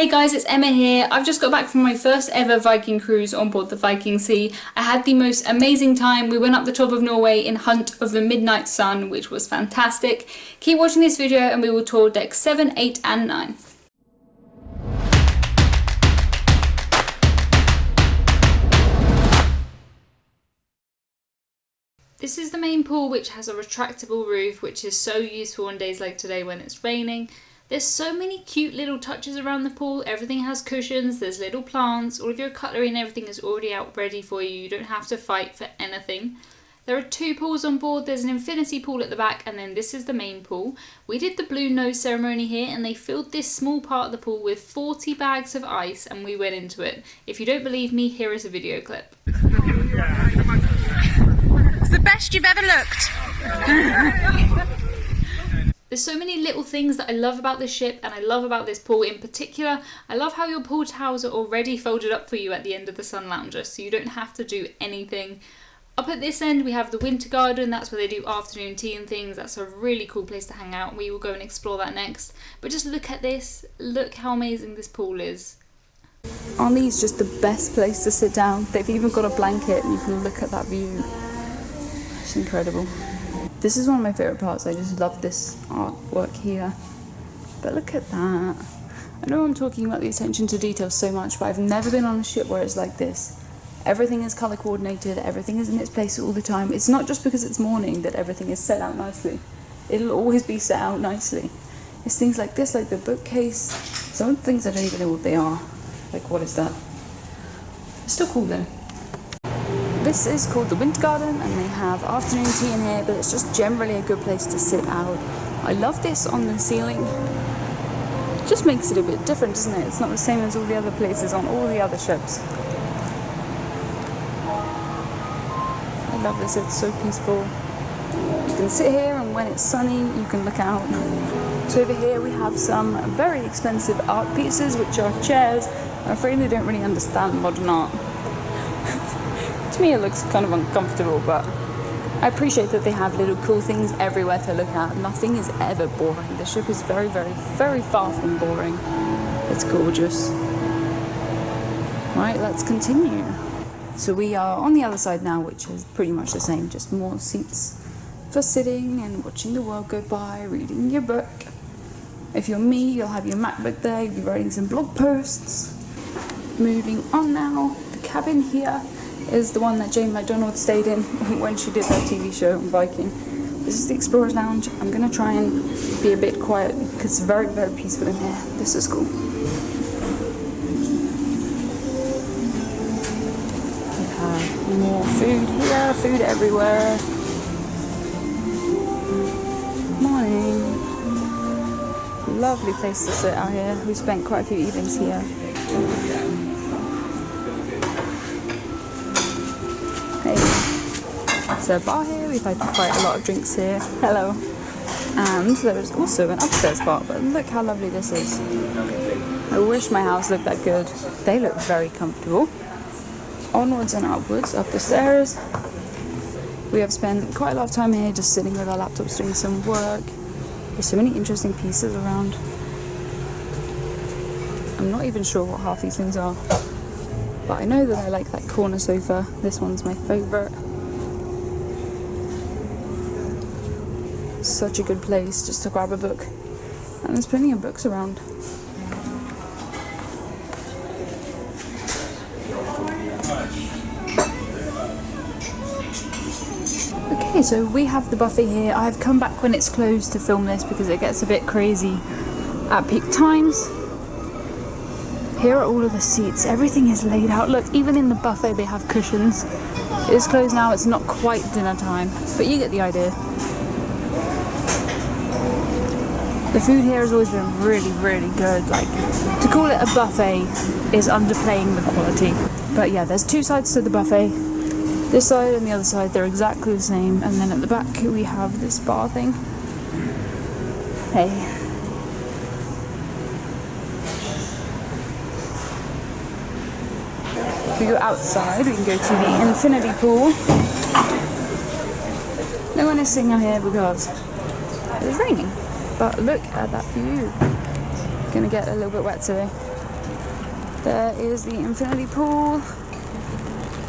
Hey guys, it's Emma here. I've just got back from my first ever Viking cruise on board the Viking Sea. I had the most amazing time. We went up the top of Norway in hunt of the midnight sun, which was fantastic. Keep watching this video and we will tour decks 7, 8 and 9. This is the main pool, which has a retractable roof, which is so useful on days like today when it's raining. There's so many cute little touches around the pool. Everything has cushions, there's little plants, all of your cutlery and everything is already out ready for you. You don't have to fight for anything. There are 2 pools on board. There's an infinity pool at the back and then this is the main pool. We did the blue nose ceremony here and they filled this small part of the pool with 40 bags of ice and we went into it. If you don't believe me, here is a video clip. It's the best you've ever looked. There's so many little things that I love about this ship and I love about this pool in particular. I love how your pool towels are already folded up for you at the end of the sun lounger, so you don't have to do anything. Up at this end we have the winter garden. That's where they do afternoon tea and things. That's a really cool place to hang out. We will go and explore that next. But just look at this. Look how amazing this pool is. Aren't these just the best place to sit down? They've even got a blanket and you can look at that view. It's incredible. This is one of my favourite parts. I just love this artwork here. But look at that. I know I'm talking about the attention to detail so much, but I've never been on a ship where it's like this. Everything is colour coordinated, everything is in its place all the time. It's not just because it's morning that everything is set out nicely. It'll always be set out nicely. It's things like this, like the bookcase. Some of the things I don't even know what they are. Like, what is that? It's still cool though. This is called the Winter Garden and they have afternoon tea in here, but it's just generally a good place to sit out. I love this on the ceiling. It just makes it a bit different, doesn't it? It's not the same as all the other places on all the other ships. I love this, it's so peaceful. You can sit here and when it's sunny you can look out. So over here we have some very expensive art pieces, which are chairs. I'm afraid they don't really understand modern art. To me it looks kind of uncomfortable, but I appreciate that they have little cool things everywhere to look at. Nothing is ever boring. The ship is very, very, very far from boring. It's gorgeous. Right, let's continue. So we are on the other side now, which is pretty much the same, just more seats for sitting and watching the world go by, reading your book. If you're me, you'll have your MacBook there, you'll be writing some blog posts. Moving on now, the cabin here is the one that Jane McDonald stayed in when she did her TV show on Viking. This is the Explorer's Lounge. I'm going to try and be a bit quiet because it's very, very peaceful in here. This is cool. We have more food here, food everywhere. Morning. Lovely place to sit out here. We spent quite a few evenings here. There's a bar here, we've had quite a lot of drinks here. Hello. And there is also an upstairs bar, but look how lovely this is. I wish my house looked that good. They look very comfortable. Onwards and upwards, up the stairs. We have spent quite a lot of time here just sitting with our laptops doing some work. There's so many interesting pieces around. I'm not even sure what half these things are, but I know that I like that corner sofa. This one's my favourite. Such a good place just to grab a book, and there's plenty of books around. Okay, so we have the buffet here. I've come back when it's closed to film this because it gets a bit crazy at peak times. Here are all of the seats. Everything is laid out. Look, even in the buffet they have cushions. It is closed now. It's not quite dinner time, but you get the idea. The food here has always been really, really good. Like, to call it a buffet is underplaying the quality. But yeah, there's 2 sides to the buffet. This side and the other side, they're exactly the same. And then at the back we have this bar thing. Hey. If we go outside, we can go to the infinity pool. No one is sitting out here because it's raining. But look at that view. Gonna get a little bit wet today. There is the infinity pool.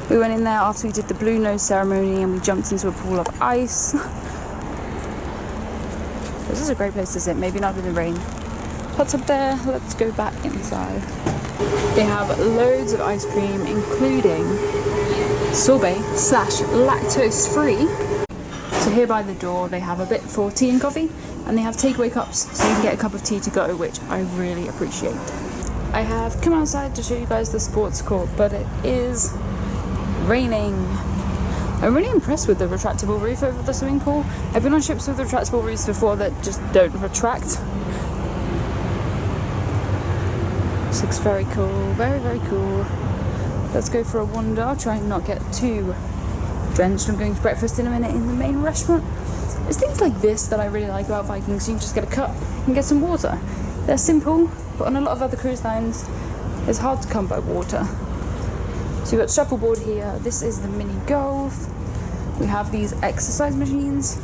We went in there after we did the blue nose ceremony and we jumped into a pool of ice. This is a great place to sit, maybe not in the rain. Hot up there, let's go back inside. They have loads of ice cream, including sorbet / lactose free. So here by the door they have a bit for tea and coffee, and they have takeaway cups so you can get a cup of tea to go, which I really appreciate. I have come outside to show you guys the sports court, but it is raining. I'm really impressed with the retractable roof over the swimming pool. I've been on ships with retractable roofs before that just don't retract. This looks very cool, very, very cool. Let's go for a wander. I'll try and not get too drenched. I'm going to breakfast in a minute in the main restaurant. There's things like this that I really like about Viking, so you can just get a cup and get some water. They're simple, but on a lot of other cruise lines, it's hard to come by water. So we've got shuffleboard here. This is the mini golf. We have these exercise machines.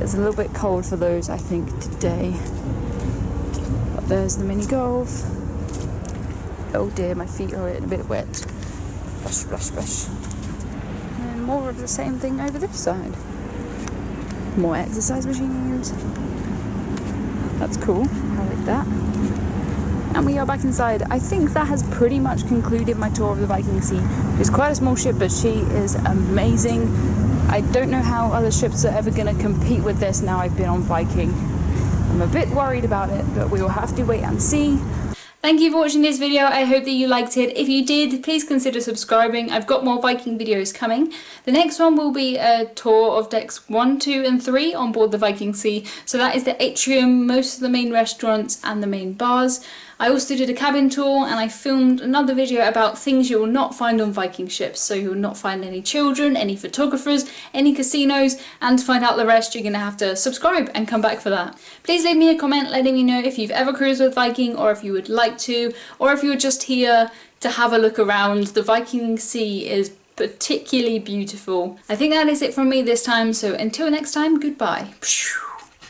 It's a little bit cold for those, I think, today. But there's the mini golf. Oh dear, my feet are a bit wet. Splash, splash, splash. And more of the same thing over this side. More exercise machines. That's cool. I like that. And we are back inside. I think that has pretty much concluded my tour of the Viking Sea. It's quite a small ship, but she is amazing. I don't know how other ships are ever going to compete with this now I've been on Viking. I'm a bit worried about it, but we will have to wait and see. Thank you for watching this video. I hope that you liked it. If you did, please consider subscribing. I've got more Viking videos coming. The next one will be a tour of decks 1, 2 and 3 on board the Viking Sea. So that is the atrium, most of the main restaurants and the main bars. I also did a cabin tour and I filmed another video about things you will not find on Viking ships. So you will not find any children, any photographers, any casinos, and to find out the rest you're going to have to subscribe and come back for that. Please leave me a comment letting me know if you've ever cruised with Viking, or if you would like to, or if you're just here to have a look around. The Viking Sea is particularly beautiful. I think that is it from me this time, so until next time, goodbye.